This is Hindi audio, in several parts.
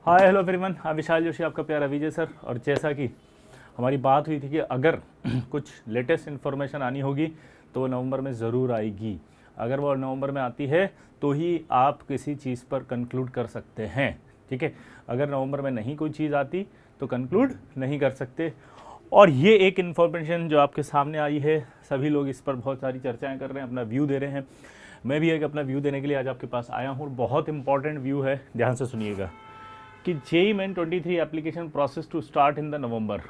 हाय हेलो एवरीवन, विशाल जोशी आपका प्यारा विजय सर। और जैसा कि हमारी बात हुई थी कि अगर कुछ लेटेस्ट इन्फॉर्मेशन आनी होगी तो वो नवंबर में ज़रूर आएगी। अगर वो नवंबर में आती है तो ही आप किसी चीज़ पर कंक्लूड कर सकते हैं, ठीक है। अगर नवंबर में नहीं कोई चीज़ आती तो कंक्लूड नहीं कर सकते। और ये एक इन्फॉर्मेशन जो आपके सामने आई है, सभी लोग इस पर बहुत सारी चर्चाएँ कर रहे हैं, अपना व्यू दे रहे हैं। मैं भी एक अपना व्यू देने के लिए आज आपके पास आया हूँ। बहुत इंपॉर्टेंट व्यू है, ध्यान से सुनिएगा कि JEE Main 23 application process to start in the November.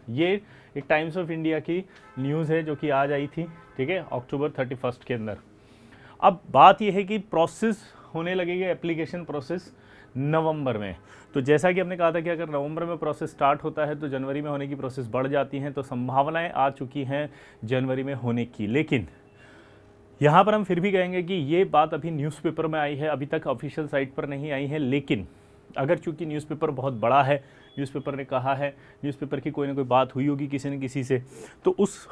ये एक टाइम्स ऑफ इंडिया की न्यूज़ है जो कि आज आई थी, ठीक है, अक्टूबर 31 के अंदर। अब बात यह है कि प्रोसेस होने लगेगा, एप्लीकेशन प्रोसेस नवंबर में। तो जैसा कि हमने कहा था कि अगर नवंबर में प्रोसेस स्टार्ट होता है तो जनवरी में होने की प्रोसेस बढ़ जाती हैं, तो संभावनाएं आ चुकी हैं जनवरी में होने की। लेकिन यहाँ पर हम फिर भी कहेंगे कि ये बात अभी न्यूज़पेपर में आई है, अभी तक ऑफिशियल साइट पर नहीं आई है। लेकिन अगर चूंकि न्यूज़पेपर बहुत बड़ा है, न्यूज़पेपर ने कहा है, न्यूज़पेपर की कोई ना कोई बात हुई होगी किसी न किसी से, तो उस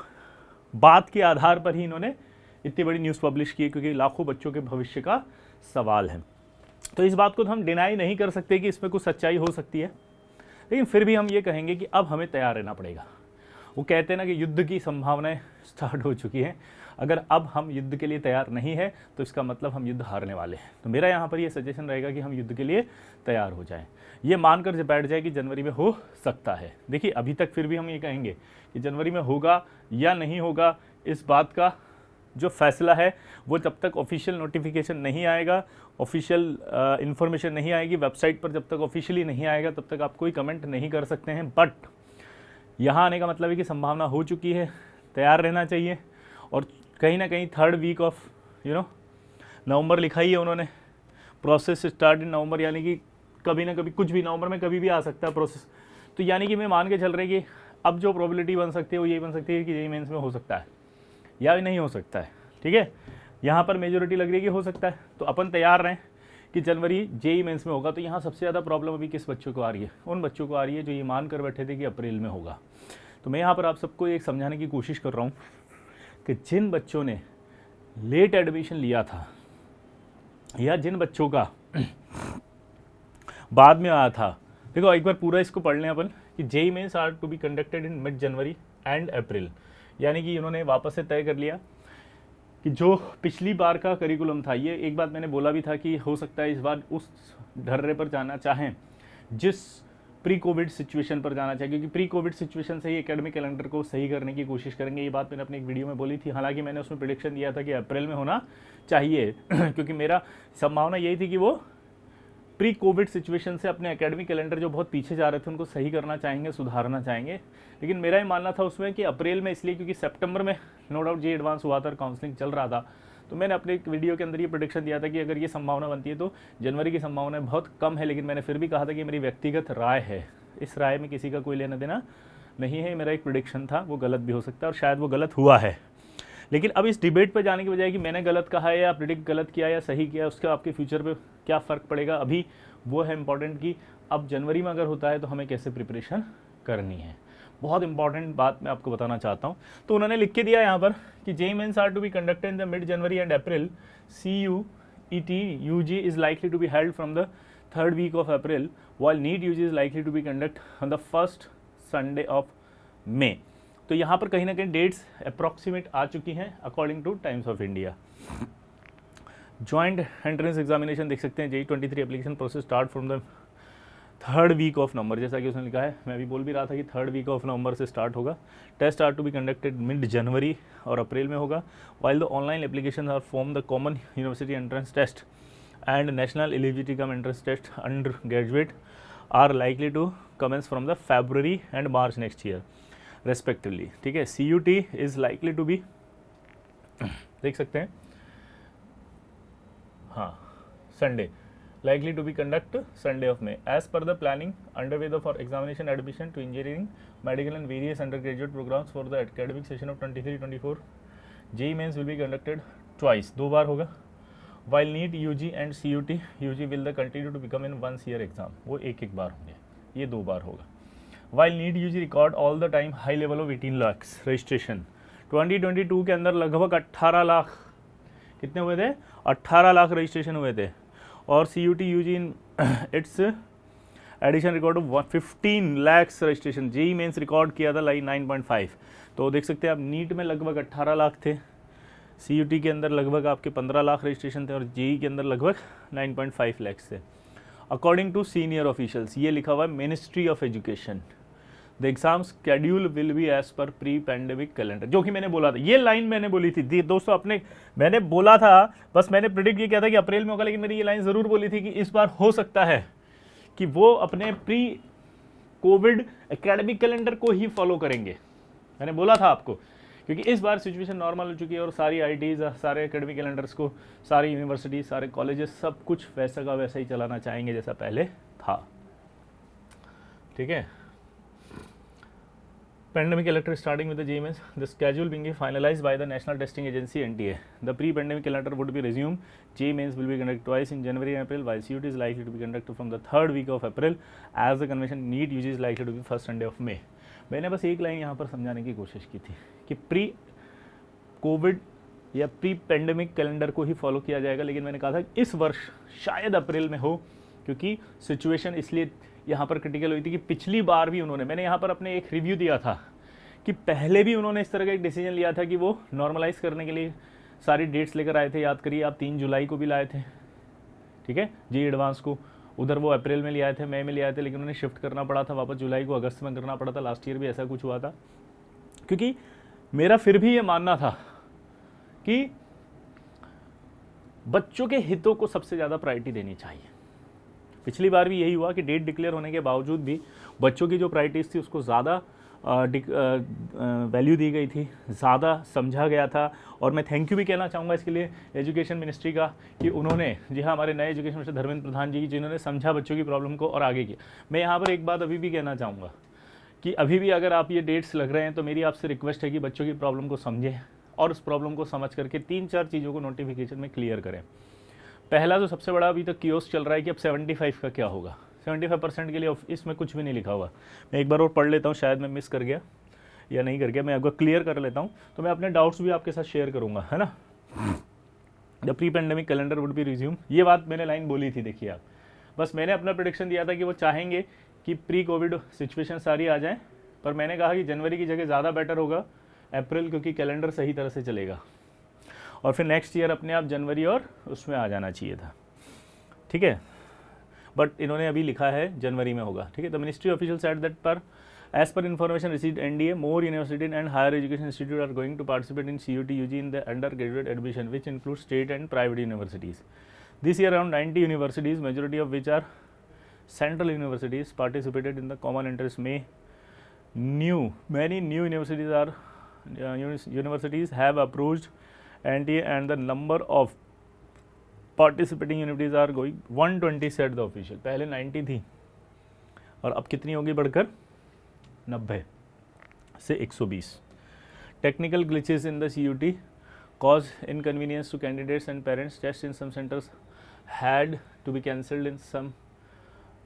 बात के आधार पर ही इन्होंने इतनी बड़ी न्यूज़ पब्लिश की है, क्योंकि लाखों बच्चों के भविष्य का सवाल है। तो इस बात को तो हम डिनाई नहीं कर सकते कि इसमें कुछ सच्चाई हो सकती है, लेकिन फिर भी हम ये कहेंगे कि अब हमें तैयार रहना पड़ेगा। वो कहते हैं ना कि युद्ध की संभावनाएं स्टार्ट हो चुकी हैं। अगर अब हम युद्ध के लिए तैयार नहीं है तो इसका मतलब हम युद्ध हारने वाले हैं। तो मेरा यहाँ पर ये सजेशन रहेगा कि हम युद्ध के लिए तैयार हो जाएं। ये मानकर बैठ जाए कि जनवरी में हो सकता है। देखिए, अभी तक फिर भी हम ये कहेंगे कि जनवरी में होगा या नहीं होगा, इस बात का जो फैसला है वो जब तक ऑफिशियल नोटिफिकेशन नहीं आएगा, ऑफिशियल इन्फॉर्मेशन नहीं आएगी, वेबसाइट पर जब तक ऑफिशियली नहीं आएगा, तब तक आप कोई कमेंट नहीं कर सकते हैं। बट यहाँ आने का मतलब है कि संभावना हो चुकी है, तैयार रहना चाहिए। और कहीं ना कहीं 3rd वीक ऑफ नवंबर लिखा ही है उन्होंने, प्रोसेस स्टार्ट इन नवंबर, यानी कि कभी ना कभी कुछ भी नवंबर में कभी भी आ सकता है प्रोसेस। तो यानी कि मैं मान के चल रही कि अब जो प्रोबेबिलिटी बन सकती है वो यही बन सकती है कि जेईई मेंस में हो सकता है या नहीं हो सकता है, ठीक है। यहाँ पर मेजोरिटी लग रही है कि हो सकता है, तो अपन तैयार रहें कि जनवरी जेईई मेंस में होगा। तो यहाँ सबसे ज़्यादा प्रॉब्लम अभी किस बच्चों को आ रही है? उन बच्चों को आ रही है जो ये मान कर बैठे थे कि अप्रैल में होगा। तो मैं यहाँ पर आप सबको एक समझाने की कोशिश कर रहा हूँ कि जिन बच्चों ने लेट एडमिशन लिया था या जिन बच्चों का बाद में आया था, देखो एक बार पूरा इसको पढ़ लें अपन कि JEE Mains are to be conducted in mid January and April. यानी कि उन्होंने वापस से तय कर लिया कि जो पिछली बार का करिकुलम था, ये एक बात मैंने बोला भी था कि हो सकता है इस बार उस ढर्रे पर जाना चाहें जिस प्री कोविड सिचुएशन पर जाना चाहिए, क्योंकि प्री कोविड सिचुएशन से ही एकेडमिक कैलेंडर को सही करने की कोशिश करेंगे। ये बात मैंने अपनी एक वीडियो में बोली थी, हालांकि मैंने उसमें प्रेडिक्शन दिया था कि अप्रैल में होना चाहिए क्योंकि मेरा संभावना यही थी कि वो प्री कोविड सिचुएशन से अपने एकेडमिक कैलेंडर जो बहुत पीछे जा रहे थे उनको सही करना चाहेंगे, सुधारना चाहेंगे। लेकिन मेरा ही मानना था उसमें कि अप्रैल में, इसलिए क्योंकि सितंबर में नो डाउट जेईई एडवांस हुआ था और काउंसलिंग चल रहा था। तो मैंने अपने एक वीडियो के अंदर ये प्रेडिक्शन दिया था कि अगर ये संभावना बनती है तो जनवरी की संभावना बहुत कम है। लेकिन मैंने फिर भी कहा था कि मेरी व्यक्तिगत राय है, इस राय में किसी का कोई लेना देना नहीं है। मेरा एक प्रेडिक्शन था, वो गलत भी हो सकता है और शायद वो गलत हुआ है। लेकिन अब इस डिबेट पे जाने की बजाय कि मैंने गलत कहा है या प्रिडिक्ट गलत किया या सही किया, उसका आपके फ्यूचर पे क्या फ़र्क पड़ेगा, अभी वो है इंपॉर्टेंट कि अब जनवरी में अगर होता है तो हमें कैसे प्रिपरेशन करनी है। बहुत इंपॉर्टेंट बात मैं आपको बताना चाहता हूँ। तो उन्होंने लिख के दिया यहाँ पर कि JEE Mains are to be conducted in the mid January and April. CUET UG is likely to be held from the 3rd week of April, while NEET UG is likely to be conducted on the first Sunday of May। तो यहाँ पर कहीं ना कहीं डेट्स अप्रॉक्सीमेट आ चुकी हैं according to Times of India. Joint entrance examination देख सकते हैं, JEE 23 application process start from the 3rd week of November, जैसा कि उसने लिखा है। मैं भी बोल भी रहा था कि 3rd वीक ऑफ नवंबर से स्टार्ट होगा। Test are to be conducted mid January और अप्रैल में होगा, while the online applications are from the common university entrance test and national eligibility cum entrance test undergraduate are likely to commence from the February and March next year respectively, ठीक है। CUT is likely to be देख सकते हैं, हाँ, Sunday likely to be conduct Sunday of May as per the planning underway for examination admission to engineering, medical and various undergraduate programs for the academic session of 23-24। JEE Mains will be conducted twice, 2 बार होगा, while NEET UG and CUT UG will the continue to become in once year exam, वो एक बार होंगे, ये 2 बार होगा। while NEET UG record all the time high level of 18 lakhs registration। 2022 के अंदर लगभग 18 लाख, कितने हुए थे? 18 लाख रजिस्ट्रेशन हुए थे। और CUT UG in its edition record of 15 lakh registration. JEE Mains record किया था लाइक 9.5। तो देख सकते हैं आप, नीट में लगभग 18 लाख थे, CUT के अंदर लगभग आपके 15 लाख रजिस्ट्रेशन थे और जेई के अंदर लगभग 9.5 लाख थे अकॉर्डिंग टू सीनियर ऑफिशियल्स। ये लिखा हुआ है ministry of education. The exam schedule will be as per pre pandemic calendar, जो कि मैंने बोला था, ये लाइन मैंने बोली थी दोस्तों अपने, मैंने बोला था, बस मैंने प्रिडिक्ट ये किया था कि अप्रैल में होगा, लेकिन मैंने ये लाइन ज़रूर बोली थी कि इस बार हो सकता है कि वो अपने प्री कोविड एकेडमिक कैलेंडर को ही फॉलो करेंगे। मैंने बोला था आपको, क्योंकि इस बार सिचुएशन नॉर्मल हो चुकी है और सारी IITs, सारे एकेडमिक कैलेंडर्स को, सारी यूनिवर्सिटी, सारे कॉलेजेस सब कुछ वैसा का वैसा ही चलाना चाहेंगे जैसा पहले था। ठीक है। Pandemic calendar starting with the JEE Mains, the schedule being finalized by the National Testing Agency (NTA). The pre-pandemic calendar would be resumed. JEE Mains will be conducted twice in January and April, while CUT is likely to be conducted from the third week of April, as the convention NEET UG is likely to be first Sunday of May. मैंने बस एक लाइन यहाँ पर समझाने की कोशिश की थी कि प्री कोविड या प्री पेंडेमिक कैलेंडर को ही फॉलो किया जाएगा, लेकिन मैंने कहा था इस वर्ष शायद अप्रैल में हो, क्योंकि सिचुएशन इसलिए यहाँ पर क्रिटिकल हुई थी कि पिछली बार भी उन्होंने, मैंने यहाँ पर अपने एक रिव्यू दिया था कि पहले भी उन्होंने इस तरह का एक डिसीजन लिया था कि वो नॉर्मलाइज करने के लिए सारी डेट्स लेकर आए थे। याद करिए आप, 3 जुलाई को भी लाए थे, ठीक है, जी एडवांस को, उधर वो अप्रैल में ले आए थे, मई में ले आए थे, लेकिन उन्हें शिफ्ट करना पड़ा था वापस जुलाई को, अगस्त में करना पड़ा था। लास्ट ईयर भी ऐसा कुछ हुआ था, क्योंकि मेरा फिर भी ये मानना था कि बच्चों के हितों को सबसे ज़्यादा प्रायोरिटी देनी चाहिए। पिछली बार भी यही हुआ कि डेट डिक्लेयर होने के बावजूद भी बच्चों की जो प्रायोरिटीज़ थी उसको ज़्यादा वैल्यू दी गई थी, ज़्यादा समझा गया था। और मैं थैंक यू भी कहना चाहूँगा इसके लिए एजुकेशन मिनिस्ट्री का कि उन्होंने, जी हाँ, हमारे नए एजुकेशन मिनिस्टर धर्मेंद्र प्रधान जी, जिन्होंने समझा बच्चों की प्रॉब्लम को और आगे किया। मैं यहाँ पर एक बात अभी भी कहना चाहूँगा कि अभी भी अगर आप ये डेट्स लग रहे हैं तो मेरी आपसे रिक्वेस्ट है कि बच्चों की प्रॉब्लम को समझें और उस प्रॉब्लम को समझ करके 3-4 चीज़ों को नोटिफिकेशन में क्लियर करें। पहला तो सबसे बड़ा अभी तक कियोस्क चल रहा है कि अब 75 का क्या होगा। 75% के लिए इसमें कुछ भी नहीं लिखा हुआ। मैं एक बार और पढ़ लेता हूँ, शायद मैं मिस कर गया या नहीं कर गया, मैं आपको क्लियर कर लेता हूँ, तो मैं अपने डाउट्स भी आपके साथ शेयर करूँगा, है ना। The pre pandemic calendar would be resume, ये बात मैंने लाइन बोली थी। देखिए आप, बस मैंने अपना प्रेडिक्शन दिया था कि वो चाहेंगे कि प्री कोविड सिचुएशन सारी आ जाए, पर मैंने कहा कि जनवरी की जगह ज़्यादा बेटर होगा अप्रैल, क्योंकि कैलेंडर सही तरह से चलेगा और फिर नेक्स्ट ईयर अपने आप जनवरी और उसमें आ जाना चाहिए था, ठीक है। बट इन्होंने अभी लिखा है जनवरी में होगा, ठीक है। The ministry official said that per as per information received NDA, more university and higher education institute are going to participate in CUT UG in the undergraduate admission which include state and private universities. This year around 90 universities, majority of which are central universities, participated in the common interest. Many new universities have approached NTA and the number of participating universities are going 120, said the official. पहले 90 थी और अब कितनी होगी बढ़कर 90 से 120. Technical glitches in the CUT cause inconvenience to candidates and parents. Tests in some centers had to be cancelled, in some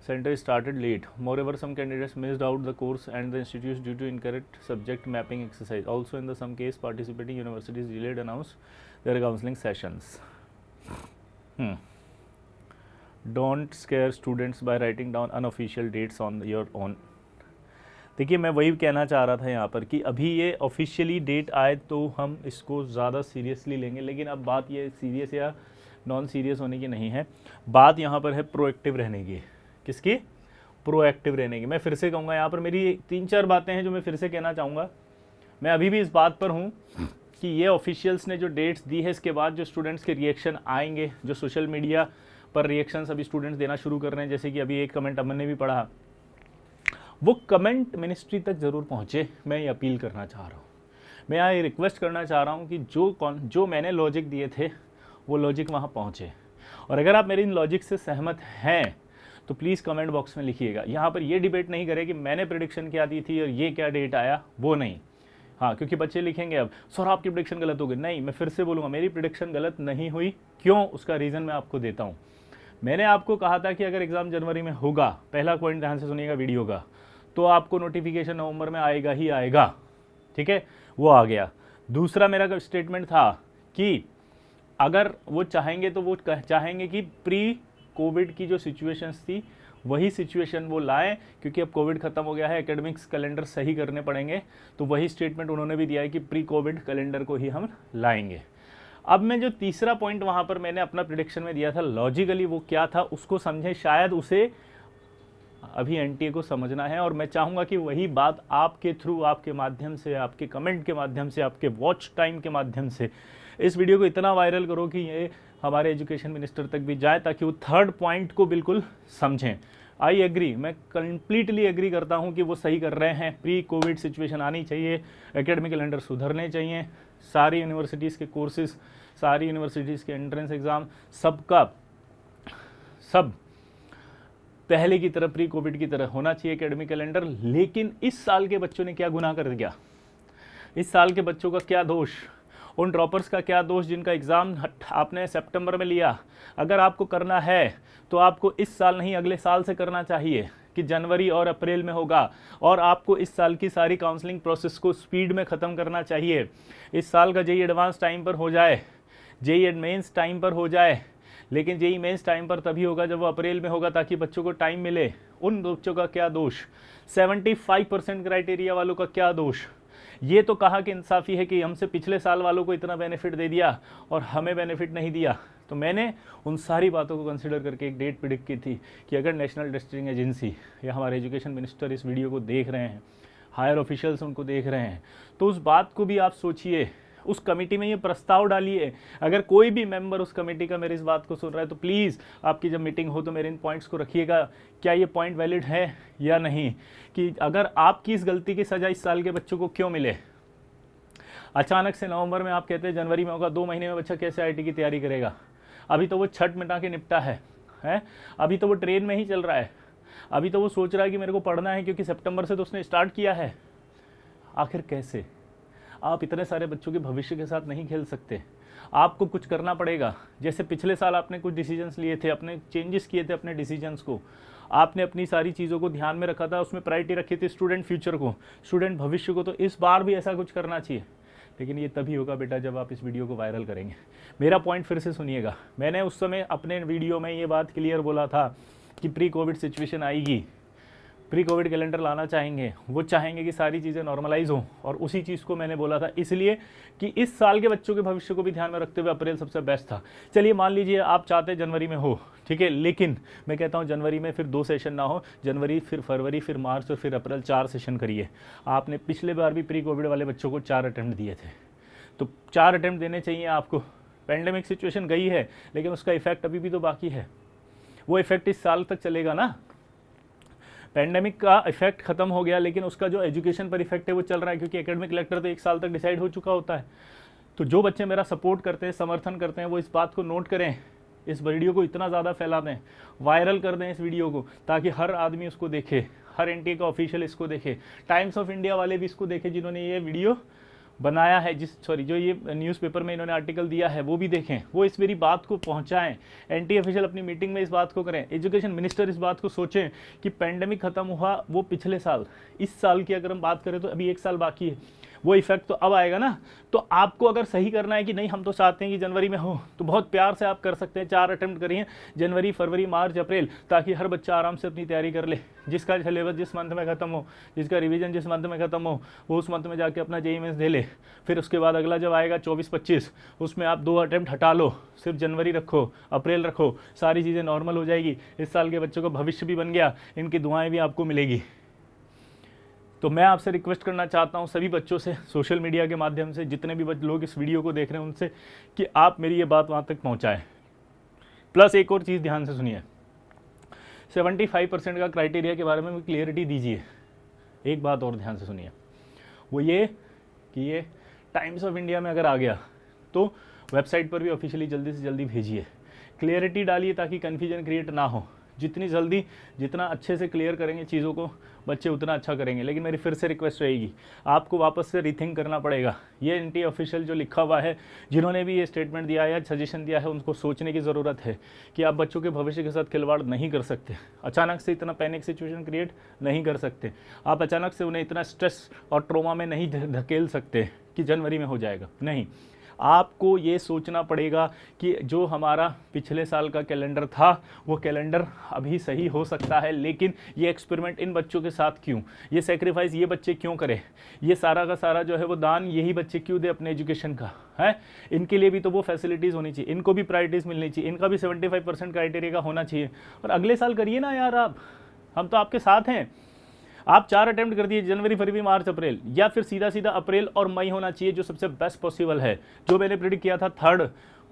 centers started late. Moreover, some candidates missed out the course and the institutes due to incorrect subject mapping exercise. Also, in some case, participating universities delayed announce their counseling sessions. Don't scare students by writing down unofficial dates on your own. देखिए, मैं वही कहना चाह रहा था यहाँ पर कि अभी ये ऑफिशियली डेट आए तो हम इसको ज़्यादा सीरियसली लेंगे, लेकिन अब बात ये सीरियस या नॉन सीरियस होने की नहीं है, बात यहाँ पर है प्रोएक्टिव रहने की। किसकी? प्रोएक्टिव रहने की। मैं फिर से कहूँगा, यहाँ पर मेरी 3-4 बातें हैं जो मैं फिर से कहना चाहूँगा। मैं अभी भी इस बात पर हूँ कि ये ऑफिशियल्स ने जो डेट्स दी है, इसके बाद जो स्टूडेंट्स के रिएक्शन आएंगे, जो सोशल मीडिया पर रिएक्शंस अभी स्टूडेंट्स देना शुरू कर रहे हैं, जैसे कि अभी एक कमेंट अमन ने भी पढ़ा, वो कमेंट मिनिस्ट्री तक ज़रूर पहुँचे। मैं ये अपील करना चाह रहा हूँ, मैं यहाँ ये रिक्वेस्ट करना चाह रहा हूँ कि जो मैंने लॉजिक दिए थे वो लॉजिक वहाँ पहुँचे। और अगर आप मेरी इन लॉजिक से सहमत हैं तो प्लीज़ कमेंट बॉक्स में लिखिएगा। यहाँ पर ये डिबेट नहीं करें कि मैंने प्रेडिक्शन क्या दी थी और ये क्या डेट आया, वो नहीं। हाँ, क्योंकि बच्चे लिखेंगे अब सर आपकी प्रेडिक्शन गलत हो गई। नहीं, मैं फिर से बोलूँगा, मेरी प्रेडिक्शन गलत नहीं हुई। क्यों? उसका रीज़न मैं आपको देता हूँ। मैंने आपको कहा था कि अगर एग्ज़ाम जनवरी में होगा, पहला पॉइंट ध्यान से सुनिएगा वीडियो का, तो आपको नोटिफिकेशन नवंबर में आएगा ही आएगा, ठीक है, वो आ गया। दूसरा मेरा स्टेटमेंट था कि अगर वो चाहेंगे तो वो चाहेंगे कि प्री कोविड की जो सिचुएशंस थी वही सिचुएशन वो लाएं, क्योंकि अब कोविड खत्म हो गया है, एकेडमिक्स कैलेंडर सही करने पड़ेंगे। तो वही स्टेटमेंट उन्होंने भी दिया है कि प्री कोविड कैलेंडर को ही हम लाएंगे। अब मैं जो तीसरा पॉइंट वहाँ पर मैंने अपना प्रिडिक्शन में दिया था लॉजिकली, वो क्या था उसको समझें, शायद उसे अभी एनटीए को समझना है। और मैं चाहूँगा कि वही बात आपके थ्रू, आपके माध्यम से, आपके कमेंट के माध्यम से, आपके वॉच टाइम के माध्यम से इस वीडियो को इतना वायरल करो कि ये हमारे एजुकेशन मिनिस्टर तक भी जाए, ताकि वो थर्ड पॉइंट को बिल्कुल समझें। आई एग्री, मैं कंप्लीटली एग्री करता हूँ कि वो सही कर रहे हैं। प्री कोविड सिचुएशन आनी चाहिए, एकेडमिक कैलेंडर सुधरने चाहिए, सारी यूनिवर्सिटीज़ के कोर्सेज, सारी यूनिवर्सिटीज़ के एंट्रेंस एग्ज़ाम, सब पहले की तरह, प्री कोविड की तरह होना चाहिए एकेडमिक कैलेंडर। लेकिन इस साल के बच्चों ने क्या गुनाह कर दिया? इस साल के बच्चों का क्या दोष? उन ड्रॉपर्स का क्या दोष जिनका एग्ज़ाम आपने सितंबर में लिया? अगर आपको करना है तो आपको इस साल नहीं अगले साल से करना चाहिए, कि जनवरी और अप्रैल में होगा। और आपको इस साल की सारी काउंसलिंग प्रोसेस को स्पीड में ख़त्म करना चाहिए। इस साल का जेईई एडवांस टाइम पर हो जाए, जेईई मेंस टाइम पर हो जाए, लेकिन जेईई मेंस टाइम पर तभी होगा जब वो अप्रैल में होगा, ताकि बच्चों को टाइम मिले। उन बच्चों का क्या दोष? 75% क्राइटेरिया वालों का क्या दोष? ये तो कहा कि इंसाफ़ी है कि हमसे पिछले साल वालों को इतना बेनिफिट दे दिया और हमें बेनिफिट नहीं दिया। तो मैंने उन सारी बातों को कंसिडर करके एक डेट प्रिडिक्ट की थी कि अगर नेशनल टेस्टिंग एजेंसी या हमारे एजुकेशन मिनिस्टर इस वीडियो को देख रहे हैं, हायर ऑफिशियल्स उनको देख रहे हैं, तो उस बात को भी आप सोचिए, उस कमेटी में ये प्रस्ताव डालिए। अगर कोई भी मेंबर उस कमेटी का मेरी इस बात को सुन रहा है तो प्लीज़ आपकी जब मीटिंग हो तो मेरे इन पॉइंट्स को रखिएगा, क्या ये पॉइंट वैलिड है या नहीं, कि अगर आपकी इस गलती की सज़ा इस साल के बच्चों को क्यों मिले। अचानक से नवंबर में आप कहते हैं जनवरी में होगा, 2 महीने में बच्चा कैसे आईटी की तैयारी करेगा? अभी तो वो छठ मिटा के निपटा है, अभी तो वो ट्रेन में ही चल रहा है, अभी तो वो सोच रहा है कि मेरे को पढ़ना है क्योंकि सितंबर से तो उसने स्टार्ट किया है। आखिर कैसे? आप इतने सारे बच्चों के भविष्य के साथ नहीं खेल सकते, आपको कुछ करना पड़ेगा। जैसे पिछले साल आपने कुछ डिसीजंस लिए थे, अपने चेंजेस किए थे अपने डिसीजंस को, आपने अपनी सारी चीज़ों को ध्यान में रखा था, उसमें प्रायोरिटी रखी थी स्टूडेंट फ्यूचर को, स्टूडेंट भविष्य को। तो इस बार भी ऐसा कुछ करना चाहिए, लेकिन ये तभी होगा बेटा जब आप इस वीडियो को वायरल करेंगे। मेरा पॉइंट फिर से सुनिएगा, मैंने उस समय अपने वीडियो में ये बात क्लियर बोला था कि प्री कोविड सिचुएशन आएगी, प्री कोविड कैलेंडर लाना चाहेंगे, वो चाहेंगे कि सारी चीज़ें नॉर्मलाइज हों। और उसी चीज़ को मैंने बोला था इसलिए कि इस साल के बच्चों के भविष्य को भी ध्यान में रखते हुए अप्रैल सबसे बेस्ट था। चलिए मान लीजिए आप चाहते जनवरी में हो, ठीक है, लेकिन मैं कहता हूँ जनवरी में फिर 2 सेशन ना हो, जनवरी फिर फरवरी फिर मार्च और फिर अप्रैल 4 सेशन करिए। आपने पिछले बार भी प्री कोविड वाले बच्चों को 4 अटैम्प्ट दिए थे, तो 4 अटैम्प्ट देने चाहिए आपको। पैंडेमिक सिचुएशन गई है लेकिन उसका इफेक्ट अभी भी तो बाकी है, वो इफेक्ट इस साल तक चलेगा ना। पैंडेमिक का इफेक्ट खत्म हो गया लेकिन उसका जो एजुकेशन पर इफेक्ट है वो चल रहा है, क्योंकि एकेडमिक कैलेंडर तो 1 साल तक डिसाइड हो चुका होता है। तो जो बच्चे मेरा सपोर्ट करते हैं, समर्थन करते हैं, वो इस बात को नोट करें, इस वीडियो को इतना ज़्यादा फैला दें, वायरल कर दें इस वीडियो को, ताकि हर आदमी उसको देखे, हर एनटीए का ऑफिशियल इसको देखे, टाइम्स ऑफ इंडिया वाले भी इसको देखें जिन्होंने ये वीडियो बनाया है, जो ये न्यूज़पेपर में इन्होंने आर्टिकल दिया है वो भी देखें, वो इस मेरी बात को पहुंचाएं। एनटी ऑफिशियल अपनी मीटिंग में इस बात को करें, एजुकेशन मिनिस्टर इस बात को सोचें कि पैंडेमिक खत्म हुआ वो पिछले साल, इस साल की अगर हम बात करें तो अभी 1 साल बाकी है, वो इफेक्ट तो अब आएगा ना। तो आपको अगर सही करना है कि नहीं हम तो चाहते हैं कि जनवरी में हो, तो बहुत प्यार से आप कर सकते हैं, 4 अटेम्प्ट करिए, जनवरी फरवरी मार्च अप्रैल, ताकि हर बच्चा आराम से अपनी तैयारी कर ले। जिसका सिलेबस जिस मंथ में ख़त्म हो, जिसका रिवीजन जिस मंथ में ख़त्म हो, वो उस मंथ में जाके अपना जेईई मेंस दे ले। फिर उसके बाद अगला जब आएगा 24-25, उसमें आप 2 अटेम्प्ट हटा लो, सिर्फ जनवरी रखो, अप्रैल रखो, सारी चीज़ें नॉर्मल हो जाएगी। इस साल के बच्चों का भविष्य भी बन गया, इनकी दुआएँ भी आपको मिलेगी। तो मैं आपसे रिक्वेस्ट करना चाहता हूं सभी बच्चों से, सोशल मीडिया के माध्यम से, जितने भी लोग इस वीडियो को देख रहे हैं उनसे, कि आप मेरी ये बात वहां तक पहुंचाएं। प्लस एक और चीज़ ध्यान से सुनिए, 75% का क्राइटेरिया के बारे में क्लियरिटी दीजिए। एक बात और ध्यान से सुनिए, वो ये कि ये टाइम्स ऑफ इंडिया में अगर आ गया तो वेबसाइट पर भी ऑफिशियली जल्दी से जल्दी भेजिए, क्लियरिटी डालिए ताकि कन्फ्यूजन क्रिएट ना हो। जितनी जल्दी, जितना अच्छे से क्लियर करेंगे चीज़ों को, बच्चे उतना अच्छा करेंगे। लेकिन मेरी फिर से रिक्वेस्ट रहेगी, आपको वापस से रीथिंक करना पड़ेगा। ये एनटी ऑफिशियल जो लिखा हुआ है, जिन्होंने भी ये स्टेटमेंट दिया है या सजेशन दिया है, उनको सोचने की ज़रूरत है कि आप बच्चों के भविष्य के साथ खिलवाड़ नहीं कर सकते। अचानक से इतना पैनिक सिचुएशन क्रिएट नहीं कर सकते। आप अचानक से उन्हें इतना स्ट्रेस और ट्रॉमा में नहीं धकेल सकते कि जनवरी में हो जाएगा। नहीं, आपको ये सोचना पड़ेगा कि जो हमारा पिछले साल का कैलेंडर था वो कैलेंडर अभी सही हो सकता है, लेकिन ये एक्सपेरिमेंट इन बच्चों के साथ क्यों, ये सेक्रीफाइस ये बच्चे क्यों करें, ये सारा का सारा जो है वो दान यही बच्चे क्यों दे अपने एजुकेशन का है। इनके लिए भी तो वो फैसिलिटीज़ होनी चाहिए, इनको भी प्रायोरिटीज़ मिलनी चाहिए, इनका भी 75% क्राइटेरिया का होना चाहिए। और अगले साल करिए ना यार आप, हम तो आपके साथ हैं। आप 4 अटेम्प्ट कर दिए, जनवरी फरवरी मार्च अप्रैल, या फिर सीधा सीधा अप्रैल और मई होना चाहिए जो सबसे बेस्ट पॉसिबल है। जो मैंने प्रेडिक्ट किया था थर्ड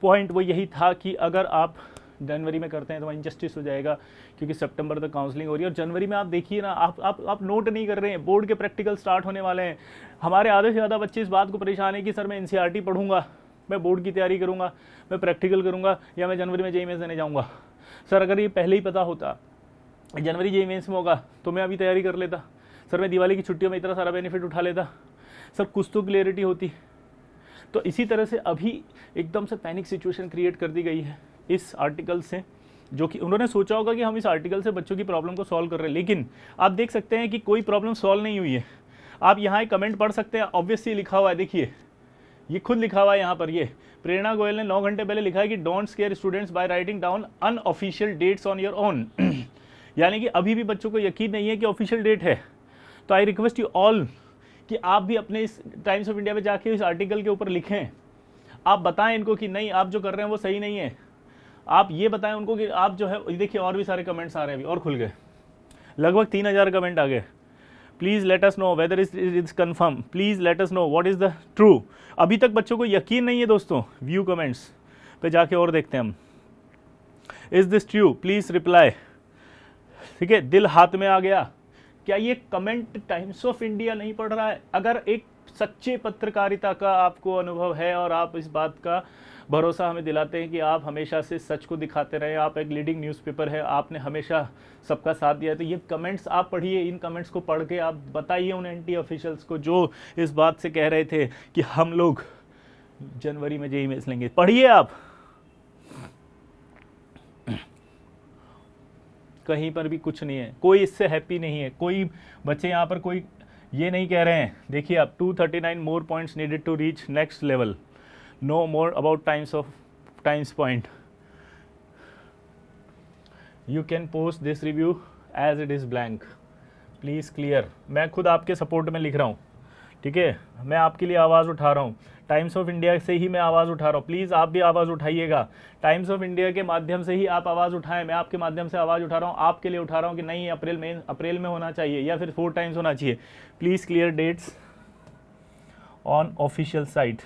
पॉइंट वो यही था कि अगर आप जनवरी में करते हैं तो इनजस्टिस हो जाएगा, क्योंकि सितंबर तक काउंसलिंग हो रही है और जनवरी में आप देखिए ना, आप नोट नहीं कर रहे हैं, बोर्ड के प्रैक्टिकल स्टार्ट होने वाले हैं। हमारे आधे से ज़्यादा बच्चे इस बात को परेशान है कि सर मैं एनसीईआरटी पढ़ूंगा, मैं बोर्ड की तैयारी करूंगा, मैं प्रैक्टिकल करूंगा, या मैं जनवरी में जेईई मेंस देने जाऊंगा। सर अगर ये पहले ही पता होता जनवरी जेईई मेंस में होगा तो मैं अभी तैयारी कर लेता। सर मैं दिवाली की छुट्टियों में इतना सारा बेनिफिट उठा लेता। सर कुछ तो क्लियरिटी होती। तो इसी तरह से अभी एकदम से पैनिक सिचुएशन क्रिएट कर दी गई है इस आर्टिकल से, जो कि उन्होंने सोचा होगा कि हम इस आर्टिकल से बच्चों की प्रॉब्लम को सॉल्व कर रहे हैं, लेकिन आप देख सकते हैं कि कोई प्रॉब्लम सॉल्व नहीं हुई है। आप यहाँ एक कमेंट पढ़ सकते हैं, ऑब्वियसली लिखा हुआ है, देखिए ये खुद लिखा हुआ है यहाँ पर। ये प्रेरणा गोयल ने 9 घंटे पहले लिखा है कि don't scare students by writing down unofficial dates on your own. यानी कि अभी भी बच्चों को यकीन नहीं है कि ऑफिशियल डेट है। तो आई रिक्वेस्ट यू ऑल कि आप भी अपने इस टाइम्स ऑफ इंडिया में जाके इस आर्टिकल के ऊपर लिखें, आप बताएं इनको कि नहीं आप जो कर रहे हैं वो सही नहीं है। आप ये बताएं उनको कि आप जो है, देखिए और भी सारे कमेंट्स आ रहे हैं अभी और खुल गए, लगभग 3000 कमेंट आ गए। Please let us know whether is confirm, please let us know what is the true. अभी तक बच्चों को यकीन नहीं है दोस्तों। व्यू कमेंट्स पे जाके और देखते हैं हम। Is this true, please reply. ठीक है, दिल हाथ में आ गया। क्या ये कमेंट टाइम्स ऑफ इंडिया नहीं पढ़ रहा है? अगर एक सच्चे पत्रकारिता का आपको अनुभव है और आप इस बात का भरोसा हमें दिलाते हैं कि आप हमेशा से सच को दिखाते रहे, आप एक लीडिंग न्यूज़पेपर है, आपने हमेशा सबका साथ दिया है, तो ये कमेंट्स आप पढ़िए। इन कमेंट्स को पढ़ के आप बताइए उन एंटी ऑफिशियल्स को जो इस बात से कह रहे थे कि हम लोग जनवरी में जेईई मेंस लेंगे। पढ़िए आप, कहीं पर भी कुछ नहीं है, कोई इससे हैप्पी नहीं है। कोई बच्चे यहाँ पर कोई ये नहीं कह रहे हैं, देखिए आप 239 more points needed to reach next level, know more about times point, you can post this review as it is blank, please clear. मैं खुद आपके सपोर्ट में लिख रहा हूँ, ठीक है, मैं आपके लिए आवाज़ उठा रहा हूँ, टाइम्स ऑफ इंडिया से ही मैं आवाज़ उठा रहा हूँ। प्लीज़ आप भी आवाज़ उठाइएगा, टाइम्स ऑफ इंडिया के माध्यम से ही आप आवाज़ उठाएं। मैं आपके माध्यम से आवाज़ उठा रहा हूँ, आपके लिए उठा रहा हूँ कि नहीं अप्रैल में होना चाहिए या फिर 4 टाइम्स होना चाहिए। Please clear dates on official site.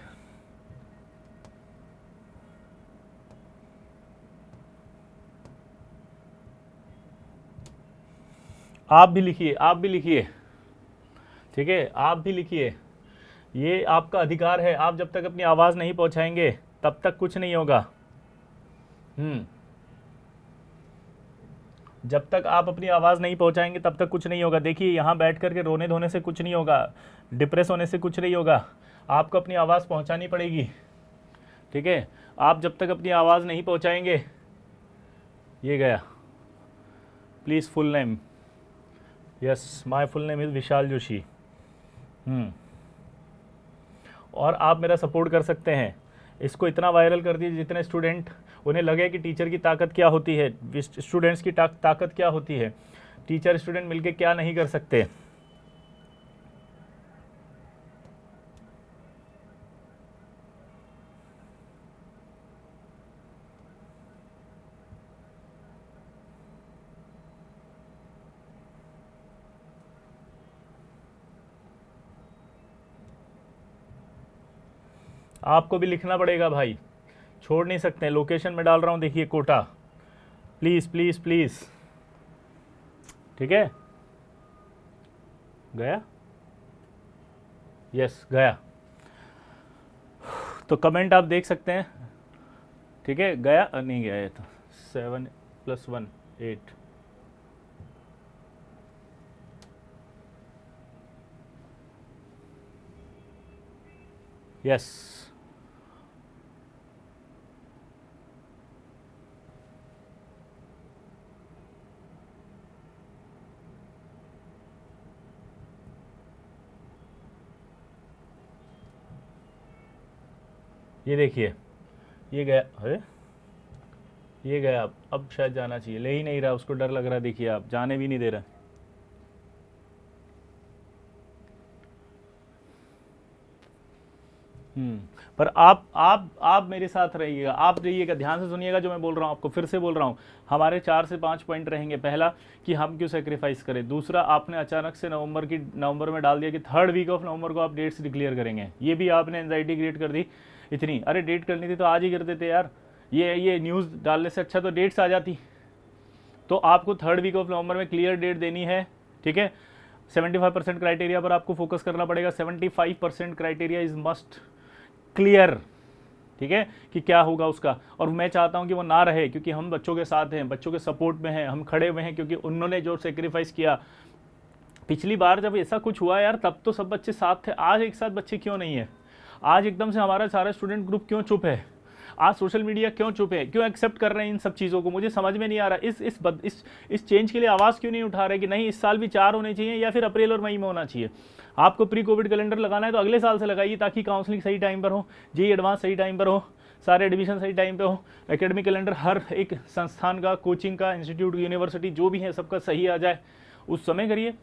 आप भी लिखिए, ठीक है, आप भी लिखिए। ये आपका अधिकार है, आप जब तक अपनी आवाज़ नहीं पहुंचाएंगे तब तक कुछ नहीं होगा। जब तक आप अपनी आवाज़ नहीं पहुंचाएंगे तब तक कुछ नहीं होगा। देखिए यहाँ बैठ कर के रोने धोने से कुछ नहीं होगा, डिप्रेस होने से कुछ नहीं होगा, आपको अपनी आवाज़ पहुंचानी पड़ेगी, ठीक है। आप जब तक अपनी आवाज़ नहीं पहुंचाएंगे, ये गया। Please full name, yes my full name is Vishal Joshi. और आप मेरा सपोर्ट कर सकते हैं, इसको इतना वायरल कर दीजिए जितने स्टूडेंट उन्हें लगे कि टीचर की ताकत क्या होती है, स्टूडेंट्स की ताकत क्या होती है, टीचर स्टूडेंट मिलके क्या नहीं कर सकते। आपको भी लिखना पड़ेगा भाई, छोड़ नहीं सकते। लोकेशन में डाल रहा हूँ, देखिए कोटा, प्लीज़ प्लीज़ प्लीज़, ठीक है। गया, यस गया। तो कमेंट आप देख सकते हैं, ठीक है। गया नहीं गया, ये तो 7 + 1 8। यस, ये देखिए, ये गया, अरे ये गया, अब शायद जाना चाहिए, ले ही नहीं रहा, उसको डर लग रहा है, देखिए आप, जाने भी नहीं दे रहा। पर आप मेरे साथ रहिएगा, आप रहिएगा, ध्यान से सुनिएगा जो मैं बोल रहा हूँ आपको, फिर से बोल रहा हूँ। हमारे 4 से 5 पॉइंट रहेंगे। पहला कि हम क्यों सेक्रीफाइस करें। दूसरा, आपने अचानक से नवंबर में डाल दिया कि 3rd वीक ऑफ नवंबर को आप डेट्स डिक्लेयर करेंगे। ये भी आपने एंजाइटी क्रिएट कर दी इतनी। अरे डेट करनी थी तो आज ही कर देते यार, ये न्यूज़ डालने से अच्छा तो डेट्स आ जाती। तो आपको 3rd वीक ऑफ नवंबर में क्लियर डेट देनी है, ठीक है। 75% क्राइटेरिया पर आपको फोकस करना पड़ेगा। 75% क्राइटेरिया इज मस्ट क्लियर, ठीक है, कि क्या होगा उसका। और मैं चाहता हूं कि वो ना रहे, क्योंकि हम बच्चों के साथ हैं, बच्चों के सपोर्ट में हैं, हम खड़े हुए हैं, क्योंकि उन्होंने जो सेक्रीफाइस किया पिछली बार जब ऐसा कुछ हुआ यार, तब तो सब बच्चे साथ थे। आज एक साथ बच्चे क्यों नहीं है? आज एकदम से हमारा सारा स्टूडेंट ग्रुप क्यों चुप है? आज सोशल मीडिया क्यों चुप है? क्यों एक्सेप्ट कर रहे हैं इन सब चीज़ों को? मुझे समझ में नहीं आ रहा। इस चेंज के लिए आवाज़ क्यों नहीं उठा रहे कि नहीं, इस साल भी 4 होने चाहिए या फिर अप्रैल और मई में होना चाहिए। आपको प्री कोविड कैलेंडर लगाना है तो अगले साल से लगाइए, ताकि काउंसलिंग सही टाइम पर हो, जेईई एडवांस सही टाइम पर हो, सारे एडमिशन सही टाइम पे हो, एकेडमिक कैलेंडर हर एक संस्थान का, कोचिंग का, इंस्टीट्यूट, यूनिवर्सिटी जो भी है सबका सही आ जाए, उस समय करिए।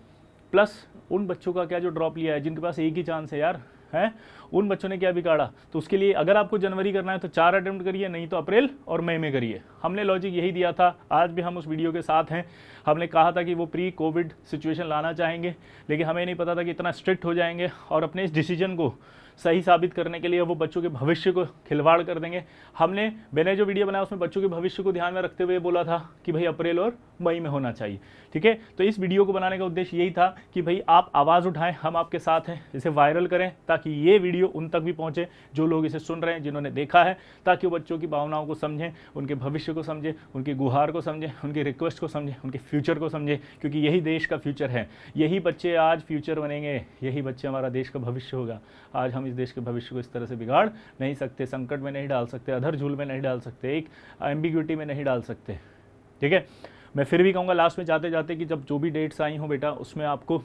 प्लस उन बच्चों का क्या जो ड्रॉप लिया है, जिनके पास एक ही चांस है यार, है, उन बच्चों ने क्या बिगाड़ा? तो उसके लिए अगर आपको जनवरी करना है तो 4 अटेम्प्ट करिए, नहीं तो अप्रैल और मई में करिए। हमने लॉजिक यही दिया था, आज भी हम उस वीडियो के साथ हैं। हमने कहा था कि वो प्री कोविड सिचुएशन लाना चाहेंगे, लेकिन हमें नहीं पता था कि इतना स्ट्रिक्ट हो जाएंगे और अपने इस डिसीजन को सही साबित करने के लिए वो बच्चों के भविष्य को खिलवाड़ कर देंगे। मैंने जो वीडियो बनाया उसमें बच्चों के भविष्य को ध्यान में रखते हुए बोला था कि भाई अप्रैल और मई में होना चाहिए, ठीक है। तो इस वीडियो को बनाने का उद्देश्य यही था कि भाई आप आवाज़ उठाएं, हम आपके साथ हैं, इसे वायरल करें ताकि ये वीडियो उन तक भी पहुंचे जो लोग इसे सुन रहे हैं, जिन्होंने देखा है, ताकि वो बच्चों की भावनाओं को समझें, उनके भविष्य को समझें, उनकी गुहार को समझें, उनकी रिक्वेस्ट को समझें, उनके फ्यूचर को समझें, क्योंकि यही देश का फ्यूचर है। यही बच्चे आज फ्यूचर बनेंगे, यही बच्चे हमारा देश का भविष्य होगा। आज हम इस देश के भविष्य को इस तरह से बिगाड़ नहीं सकते, संकट में नहीं डाल सकते, अधर झूल में नहीं डाल सकते, एक एम्बिग्यूटी में नहीं डाल सकते, ठीक है। मैं फिर भी कहूँगा लास्ट में जाते जाते कि जब जो भी डेट्स आई हों बेटा, उसमें आपको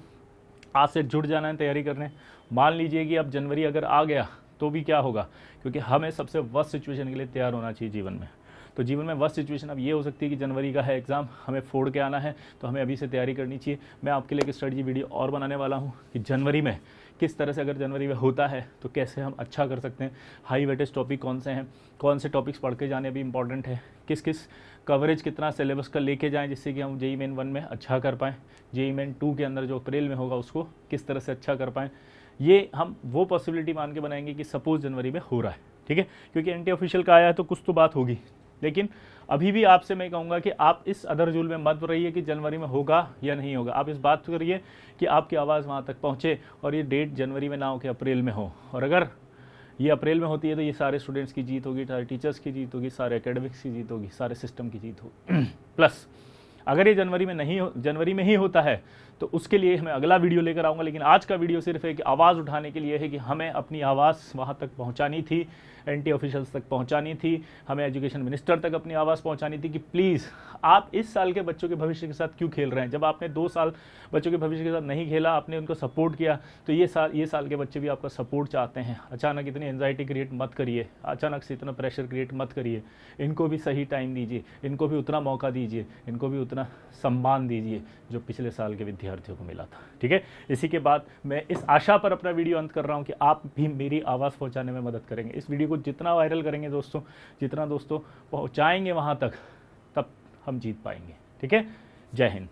आज से जुट जाना है तैयारी करने। मान लीजिए कि अब जनवरी अगर आ गया तो भी क्या होगा, क्योंकि हमें सबसे वर्स्ट सिचुएशन के लिए तैयार होना चाहिए जीवन में। तो जीवन में वर्स्ट सिचुएशन अब ये हो सकती है कि जनवरी का है एग्ज़ाम, हमें फोड़ के आना है, तो हमें अभी से तैयारी करनी चाहिए। मैं आपके लिए एक स्ट्रेटजी वीडियो और बनाने वाला हूँ कि जनवरी में किस तरह से, अगर जनवरी में होता है तो कैसे हम अच्छा कर सकते हैं, हाई वेटेज टॉपिक कौन से हैं, कौन से टॉपिक्स पढ़ के जाने भी इंपॉर्टेंट है, किस किस कवरेज कितना सिलेबस का लेके जाएं जिससे कि हम जेईई मेन 1 में अच्छा कर पाएँ, जेईई मेन 2 के अंदर जो अप्रैल में होगा उसको किस तरह से अच्छा कर पाएँ। ये हम वो पॉसिबिलिटी मान के बनाएंगे कि सपोज जनवरी में हो रहा है, ठीक है, क्योंकि एंटी ऑफिशियल का आया है तो कुछ तो बात होगी। लेकिन अभी भी आपसे मैं कहूँगा कि आप इस अदर झूल में मत रहिए कि जनवरी में होगा या नहीं होगा। आप इस बात करिए कि आपकी आवाज़ वहाँ तक पहुँचे और ये डेट जनवरी में ना हो कि अप्रैल में हो। और अगर ये अप्रैल में होती है तो ये सारे स्टूडेंट्स की जीत होगी, सारे टीचर्स की जीत होगी, सारे एकेडमिक्स की जीत होगी, सारे सिस्टम की जीत होगी। प्लस अगर ये जनवरी में ही होता है तो उसके लिए मैं अगला वीडियो लेकर आऊँगा। लेकिन आज का वीडियो सिर्फ है कि आवाज़ उठाने के लिए है कि हमें अपनी आवाज़ वहाँ तक पहुँचानी थी, एंटी ऑफिशियल्स तक पहुँचानी थी, हमें एजुकेशन मिनिस्टर तक अपनी आवाज़ पहुँचानी थी कि प्लीज़ आप इस साल के बच्चों के भविष्य के साथ क्यों खेल रहे हैं। जब आपने 2 साल बच्चों के भविष्य के साथ नहीं खेला, आपने उनको सपोर्ट किया, तो ये साल के बच्चे भी आपका सपोर्ट चाहते हैं। अचानक इतनी एंजाइटी क्रिएट मत करिए, अचानक से इतना प्रेशर क्रिएट मत करिए। इनको भी सही टाइम दीजिए, इनको भी उतना मौका दीजिए, इनको भी उतना सम्मान दीजिए जो पिछले साल के विद्यार्थियों को मिला था, ठीक है। इसी के बाद मैं इस आशा पर अपना वीडियो अंत कर रहा हूँ कि आप भी मेरी आवाज़ पहुँचाने में मदद करेंगे। इस वीडियो को जितना वायरल करेंगे दोस्तों, जितना दोस्तों पहुँचाएंगे वहाँ तक, तब हम जीत पाएंगे, ठीक है। जय हिंद।